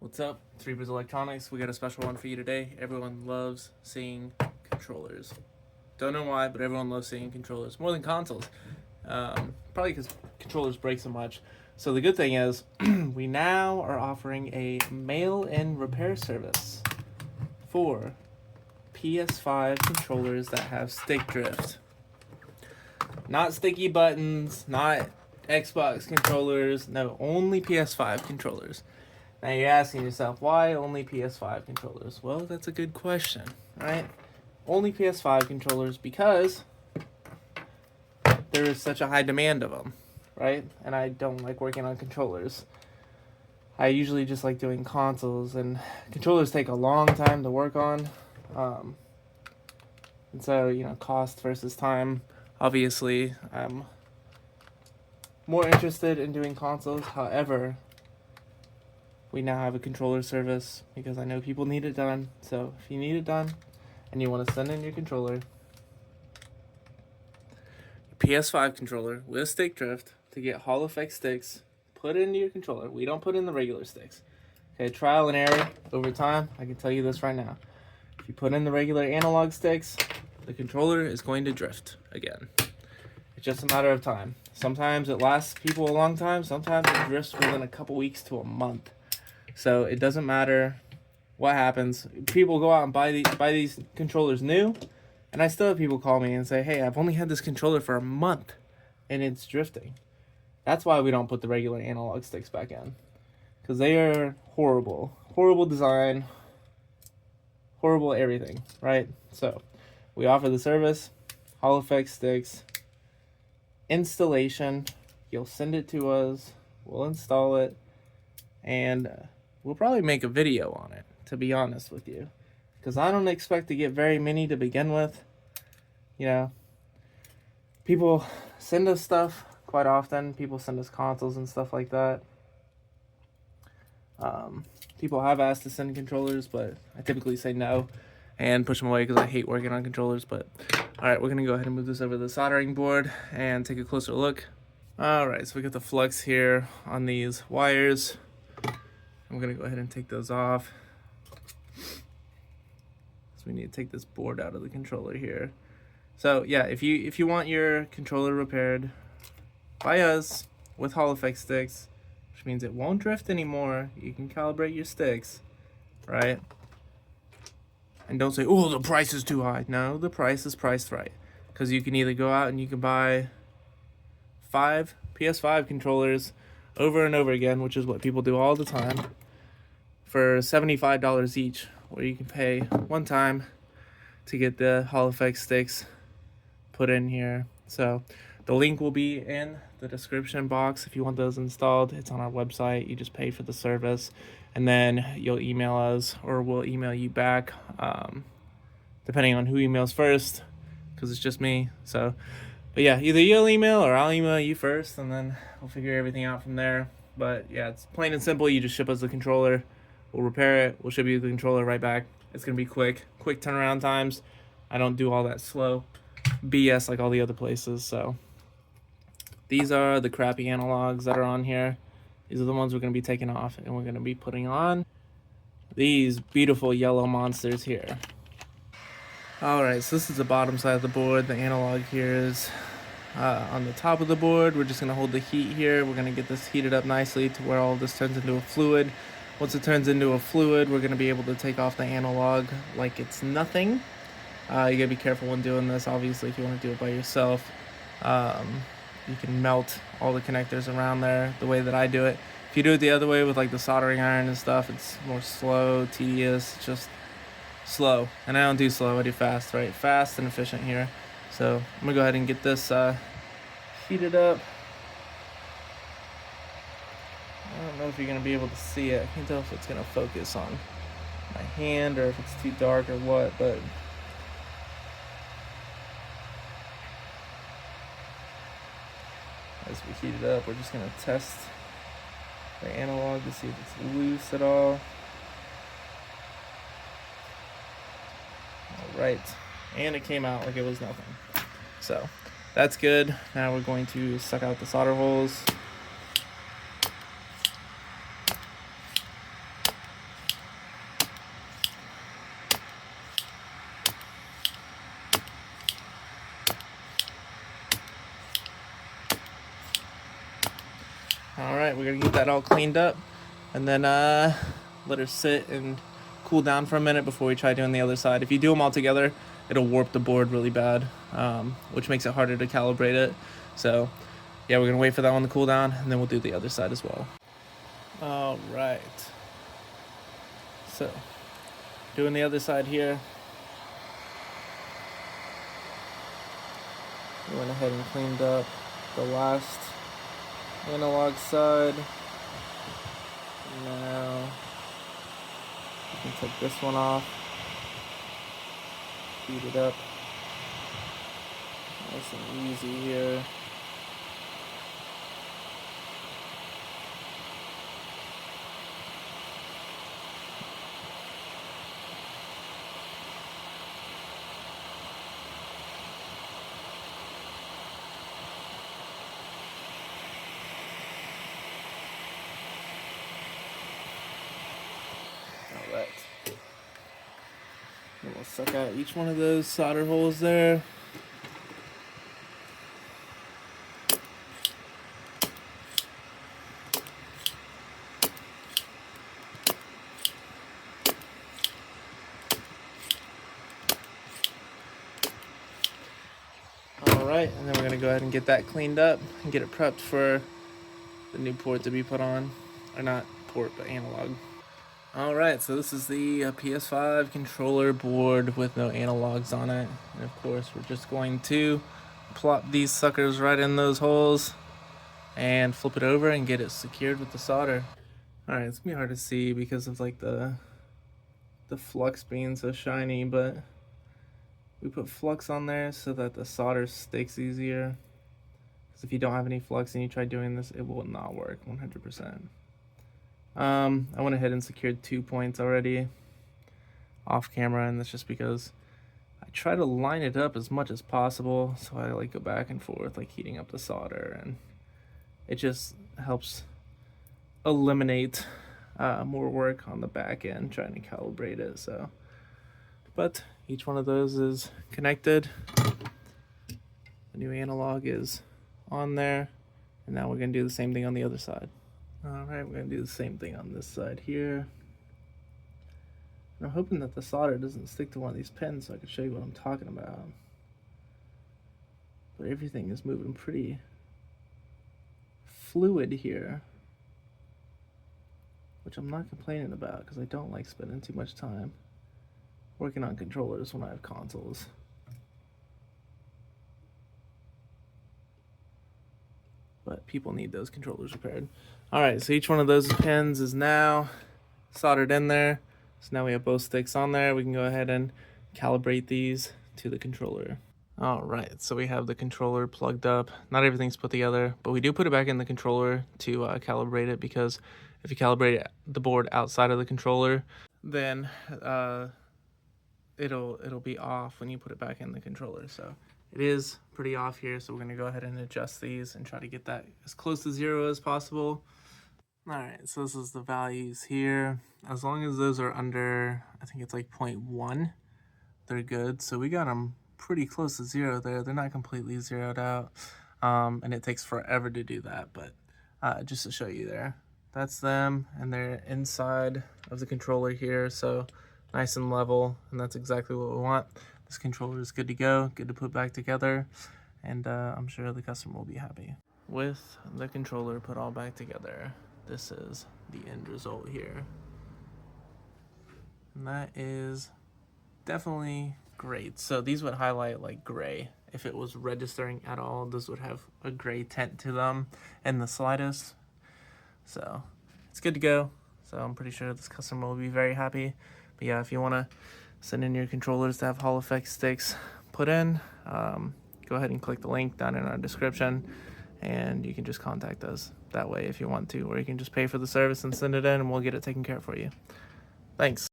What's up? It's Reapers Electronics. We got a special one for you today. Everyone loves seeing controllers. Don't know why, but everyone loves seeing controllers more than consoles. Probably because controllers break so much. So the good thing is, we now are offering a mail-in repair service for PS5 controllers that have stick drift. Not sticky buttons, not Xbox controllers, no, only PS5 controllers. Now you're asking yourself, why only PS5 controllers? Well, that's a good question, right? Only PS5 controllers because there is such a high demand of them, right? And I don't like working on controllers. I usually just like doing consoles, and controllers take a long time to work on. And so, cost versus time. Obviously, I'm more interested in doing consoles. However, we now have a controller service because I know people need it done. So if you need it done and you want to send in your controller, PS5 controller with stick drift to get Hall effect sticks, put it into your controller. We don't put in the regular sticks. Okay, trial and error over time. I can tell you this right now. If you put in the regular analog sticks, the controller is going to drift again. It's just a matter of time. Sometimes it lasts people a long time. Sometimes it drifts within a couple weeks to a month. So it doesn't matter what happens. People go out and buy these controllers new, and I still have people call me and say, hey, I've only had this controller for a month and it's drifting. That's why we don't put the regular analog sticks back in, because they are horrible. Horrible design, horrible everything, right? So we offer the service, Hall effect sticks, installation. You'll send it to us, we'll install it, and we'll probably make a video on it, to be honest with you, because I don't expect to get very many to begin with. People send us stuff quite often. People send us consoles and stuff like that. People have asked to send controllers, but I typically say no and push them away because I hate working on controllers. But alright, we're going to go ahead and move this over to the soldering board and take a closer look. Alright, so we got the flux here on these wires. I'm going to go ahead and take those off. So we need to take this board out of the controller here. So yeah, if you want your controller repaired by us with Hall effect sticks, which means it won't drift anymore, you can calibrate your sticks, right? And don't say, oh, the price is too high. No, the price is priced right. Because you can either go out and you can buy 5 PS5 controllers over and over again, which is what people do all the time, for $75 each, where you can pay one time to get the Hall effect sticks put in here. So the link will be in the description box if you want those installed. It's on our website. You just pay for the service, and then you'll email us, or we'll email you back, depending on who emails first, because it's just me. So, but yeah, either you'll email or I'll email you first, and then we'll figure everything out from there. But yeah, it's plain and simple. You just ship us the controller, we'll repair it, we'll ship you the controller right back. It's gonna be quick turnaround times. I don't do all that slow BS like all the other places. So these are the crappy analogs that are on here. These are the ones we're going to be taking off, and we're going to be putting on these beautiful yellow monsters here. Alright, so this is the bottom side of the board. The analog here is on the top of the board. We're just going to hold the heat here. We're going to get this heated up nicely to where all of this turns into a fluid. Once it turns into a fluid, we're going to be able to take off the analog like it's nothing. You got to be careful when doing this. Obviously, if you want to do it by yourself, you can melt all the connectors around there the way that I do it. If you do it the other way with like the soldering iron and stuff, it's more slow, tedious, just slow. And I don't do slow, I do fast, right? Fast and efficient here. So I'm gonna go ahead and get this heated up. I don't know if you're gonna be able to see it. I can't tell if it's gonna focus on my hand or if it's too dark or what, but as we heat it up, we're just going to test the analog to see if it's loose at all. Alright, and it came out like it was nothing. So that's good. Now we're going to suck out the solder holes. we're gonna get that all cleaned up and then let her sit and cool down for a minute before we try doing the other side. If you do them all together, it'll warp the board really bad, which makes it harder to calibrate it. So yeah, we're gonna wait for that one to cool down and then we'll do the other side as well. All right, so doing the other side here. We went ahead and cleaned up the last analog side. Now we can take this one off, speed it up, nice and easy here. Alright, and we'll suck out each one of those solder holes there. Alright, and then we're going to go ahead and get that cleaned up and get it prepped for the new port to be put on. Or not port, but analog. Alright, so this is the PS5 controller board with no analogs on it. And of course, we're just going to plop these suckers right in those holes and flip it over and get it secured with the solder. Alright, it's gonna be hard to see because of like the flux being so shiny, but we put flux on there so that the solder sticks easier. Because if you don't have any flux and you try doing this, it will not work 100%. I went ahead and secured 2 points already off camera, and that's just because I try to line it up as much as possible. So I like go back and forth, like heating up the solder, and it just helps eliminate more work on the back end trying to calibrate it. So, but each one of those is connected. The new analog is on there, and now we're gonna do the same thing on the other side. Alright, we're going to do the same thing on this side here. And I'm hoping that the solder doesn't stick to one of these pins so I can show you what I'm talking about. But everything is moving pretty fluid here, which I'm not complaining about because I don't like spending too much time working on controllers when I have consoles. But people need those controllers repaired. Alright, so each one of those pins is now soldered in there. So now we have both sticks on there. We can go ahead and calibrate these to the controller. Alright, so we have the controller plugged up. Not everything's put together, but we do put it back in the controller to calibrate it, because if you calibrate the board outside of the controller, then it'll be off when you put it back in the controller. So it is pretty off here, so we're going to go ahead and adjust these and try to get that as close to 0 as possible. Alright, so this is the values here. As long as those are under, I think it's like 0.1, they're good. So we got them pretty close to 0 there. They're not completely zeroed out, and it takes forever to do that, but just to show you there. That's them, and they're inside of the controller here, so nice and level, and that's exactly what we want. This controller is good to go, good to put back together, and I'm sure the customer will be happy. With the controller put all back together, this is the end result here. And that is definitely great. So these would highlight like gray. If it was registering at all, this would have a gray tint to them in the slightest. So it's good to go. So I'm pretty sure this customer will be very happy. But yeah, if you want to send in your controllers to have Hall Effect sticks put in, go ahead and click the link down in our description, and you can just contact us that way if you want to, or you can just pay for the service and send it in and we'll get it taken care of for you. Thanks.